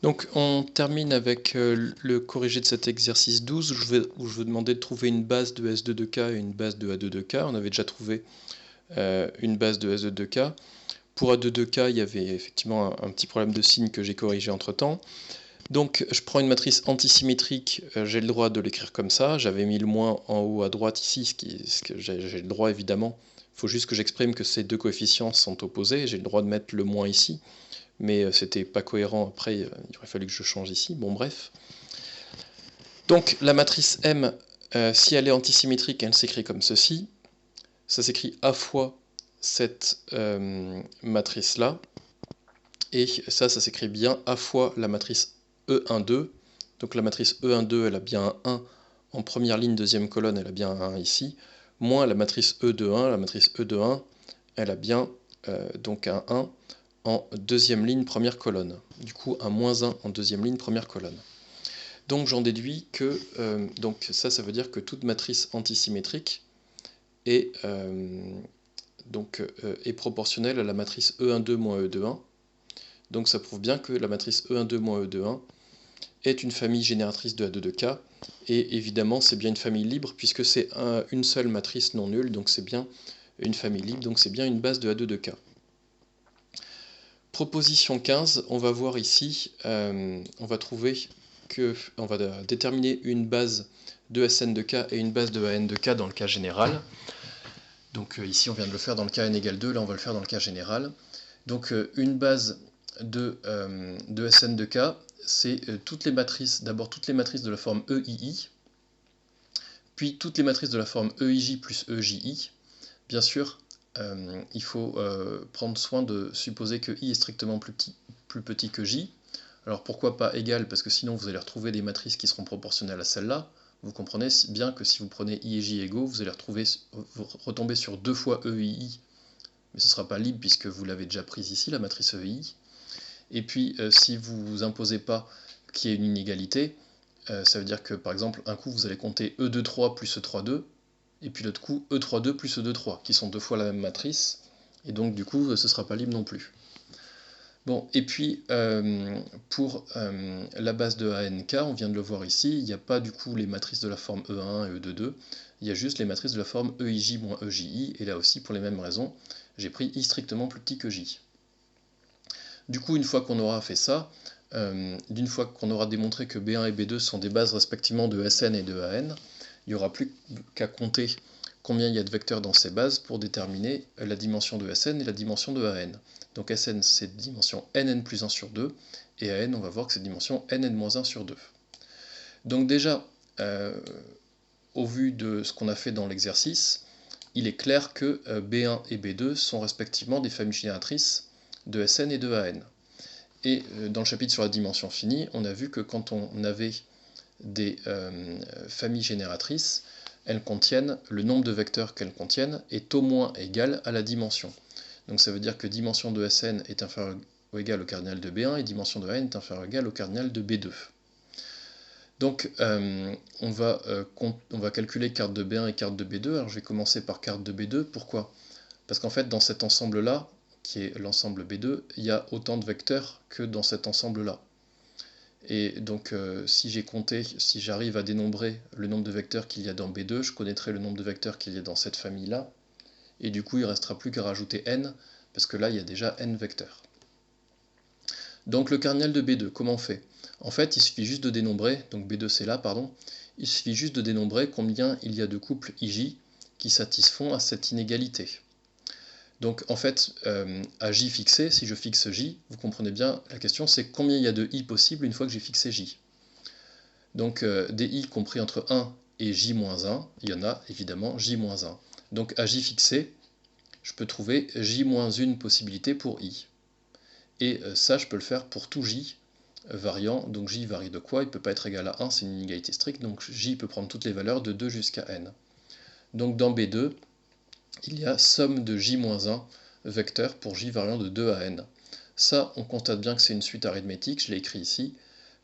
Donc on termine avec le corrigé de cet exercice 12 où je veux demander de trouver une base de S de 2K et une base de A de 2K. On avait déjà trouvé une base de S de 2K. Pour A de 2K, il y avait effectivement un petit problème de signe que j'ai corrigé entre temps. Donc je prends une matrice antisymétrique, j'ai le droit de l'écrire comme ça. J'avais mis le moins en haut à droite ici, ce que j'ai le droit évidemment. Il faut juste que j'exprime que ces deux coefficients sont opposés. J'ai le droit de mettre le moins ici. Mais c'était pas cohérent après, il aurait fallu que je change ici, bon bref. Donc la matrice M, si elle est antisymétrique, elle s'écrit comme ceci. Ça s'écrit A fois cette matrice-là, et ça s'écrit bien A fois la matrice E12. Donc la matrice E12, elle a bien un 1 en première ligne, deuxième colonne, elle a bien un 1 ici, moins la matrice E21, la matrice E21, elle a bien donc un 1 en deuxième ligne, première colonne. Du coup, un moins 1 en deuxième ligne, première colonne. Donc j'en déduis que donc ça veut dire que toute matrice antisymétrique est, est proportionnelle à la matrice E12 moins E21. Donc ça prouve bien que la matrice E12 moins E21 est une famille génératrice de A2K, et évidemment c'est bien une famille libre puisque c'est une seule matrice non nulle, donc c'est bien une famille libre, donc c'est bien une base de A2K. Proposition 15, on va voir ici, on va déterminer une base de Sn de k et une base de An de k dans le cas général. Donc ici on vient de le faire dans le cas n égale 2, là on va le faire dans le cas général. Donc une base de Sn de k, c'est toutes les matrices, d'abord toutes les matrices de la forme EII, puis toutes les matrices de la forme EIJ plus EJI. Bien sûr, il faut prendre soin de supposer que I est strictement plus petit que J. Alors pourquoi pas égal? Parce que sinon vous allez retrouver des matrices qui seront proportionnelles à celle-là. Vous comprenez bien que si vous prenez I et J égaux, vous allez retomber sur 2 fois EII, mais ce ne sera pas libre puisque vous l'avez déjà prise ici, la matrice EII. Et puis si vous n'imposez pas qu'il y ait une inégalité, ça veut dire que par exemple un coup vous allez compter E23 plus E32, et puis l'autre coup E32 plus E23, qui sont deux fois la même matrice, et donc du coup ce ne sera pas libre non plus. Bon, et puis pour la base de ANK, on vient de le voir ici, il n'y a pas du coup les matrices de la forme E1 et E22, il y a juste les matrices de la forme EIJ moins EJI, et là aussi pour les mêmes raisons, j'ai pris I strictement plus petit que J. Du coup, une fois qu'on aura fait ça, d'une fois qu'on aura démontré que B1 et B2 sont des bases respectivement de Sn et de AN, il n'y aura plus qu'à compter combien il y a de vecteurs dans ces bases pour déterminer la dimension de Sn et la dimension de AN. Donc Sn c'est dimension nn plus 1 sur 2, et AN on va voir que c'est dimension nn moins 1 sur 2. Donc déjà, au vu de ce qu'on a fait dans l'exercice, il est clair que B1 et B2 sont respectivement des familles génératrices de Sn et de AN. Et dans le chapitre sur la dimension finie, on a vu que quand on avait des familles génératrices, elles contiennent, le nombre de vecteurs qu'elles contiennent est au moins égal à la dimension. Donc ça veut dire que dimension de Sn est inférieure ou égale au cardinal de B1 et dimension de AN est inférieure ou égale au cardinal de B2. Donc on va calculer carte de B1 et carte de B2. Alors je vais commencer par carte de B2. Pourquoi? Parce qu'en fait dans cet ensemble-là, qui est l'ensemble B2, il y a autant de vecteurs que dans cet ensemble-là. Et donc si j'arrive à dénombrer le nombre de vecteurs qu'il y a dans B2, je connaîtrai le nombre de vecteurs qu'il y a dans cette famille-là, et du coup il ne restera plus qu'à rajouter n, parce que là il y a déjà n vecteurs. Donc le cardinal de B2, comment on fait? En fait il suffit juste de dénombrer, donc B2 c'est là, pardon, il suffit juste de dénombrer combien il y a de couples IJ qui satisfont à cette inégalité. Donc en fait, à J fixé, si je fixe J, vous comprenez bien, la question c'est combien il y a de I possibles une fois que j'ai fixé J. Donc des I compris entre 1 et J-1, il y en a évidemment J-1. Donc à J fixé, je peux trouver J-1 possibilité pour I. Et ça, je peux le faire pour tout J variant. Donc J varie de quoi? Il ne peut pas être égal à 1, c'est une inégalité stricte. Donc J peut prendre toutes les valeurs de 2 jusqu'à n. Donc dans B2, il y a somme de J-1 vecteurs pour J variant de 2 à n. Ça, on constate bien que c'est une suite arithmétique, je l'ai écrit ici.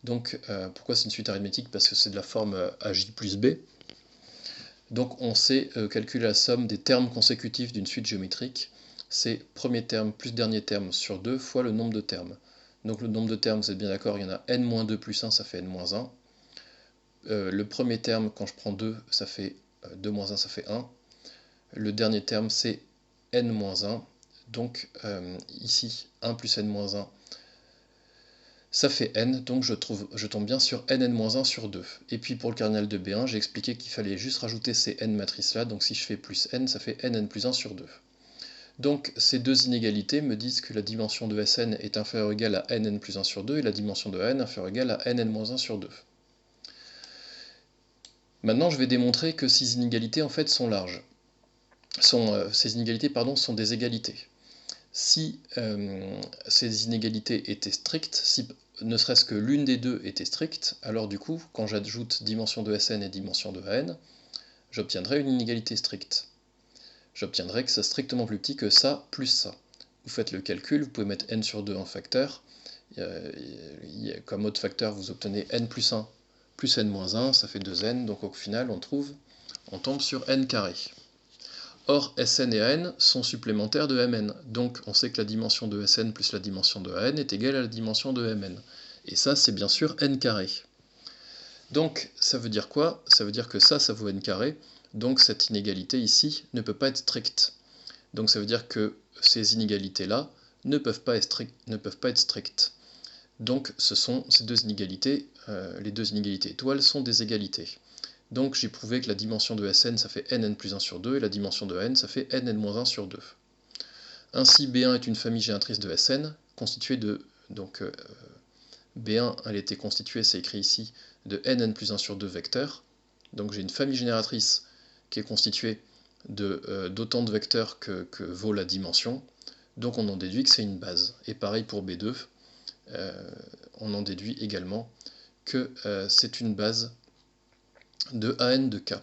Donc pourquoi c'est une suite arithmétique? Parce que c'est de la forme AJ plus B. Donc on sait calculer la somme des termes consécutifs d'une suite géométrique. C'est premier terme plus dernier terme sur 2 fois le nombre de termes. Donc le nombre de termes, vous êtes bien d'accord, il y en a n-2 plus 1, ça fait n-1. Le premier terme, quand je prends 2, ça fait 2 moins 1, ça fait 1. Le dernier terme, c'est n-1. Donc ici, 1 plus n-1, ça fait n. Donc je tombe bien sur nn-1 sur 2. Et puis pour le cardinal de B1, j'ai expliqué qu'il fallait juste rajouter ces n matrices-là. Donc si je fais plus n, ça fait nn plus 1 sur 2. Donc ces deux inégalités me disent que la dimension de Sn est inférieure ou égale à nn plus 1 sur 2 et la dimension de n inférieure ou égale à nn-1 sur 2. Maintenant, je vais démontrer que ces inégalités en fait sont larges. Ces inégalités sont des égalités. Si ces inégalités étaient strictes, si ne serait-ce que l'une des deux était stricte, alors du coup, quand j'ajoute dimension de Sn et dimension de n, j'obtiendrai une inégalité stricte. J'obtiendrai que c'est strictement plus petit que ça plus ça. Vous faites le calcul, vous pouvez mettre n sur 2 en facteur. Comme autre facteur, vous obtenez n plus 1 plus n moins 1, ça fait 2n, donc au final on tombe sur n carré. Or, Sn et n sont supplémentaires de Mn, donc on sait que la dimension de Sn plus la dimension de n est égale à la dimension de Mn. Et ça, c'est bien sûr n carré. Donc, ça veut dire quoi? Ça veut dire que ça vaut n carré, donc cette inégalité ici ne peut pas être stricte. Donc ça veut dire que ces inégalités-là ne peuvent pas être strictes. Donc ce sont ces deux inégalités, les deux inégalités étoiles sont des égalités. Donc j'ai prouvé que la dimension de Sn ça fait nn plus 1 sur 2 et la dimension de n ça fait nn-1 sur 2. Ainsi B1 est une famille génératrice de Sn constituée de... Donc B1 elle était constituée, c'est écrit ici, de nn plus 1 sur 2 vecteurs. Donc j'ai une famille génératrice qui est constituée d'autant de vecteurs que vaut la dimension. Donc on en déduit que c'est une base. Et pareil pour B2, on en déduit également que c'est une base de AN de K.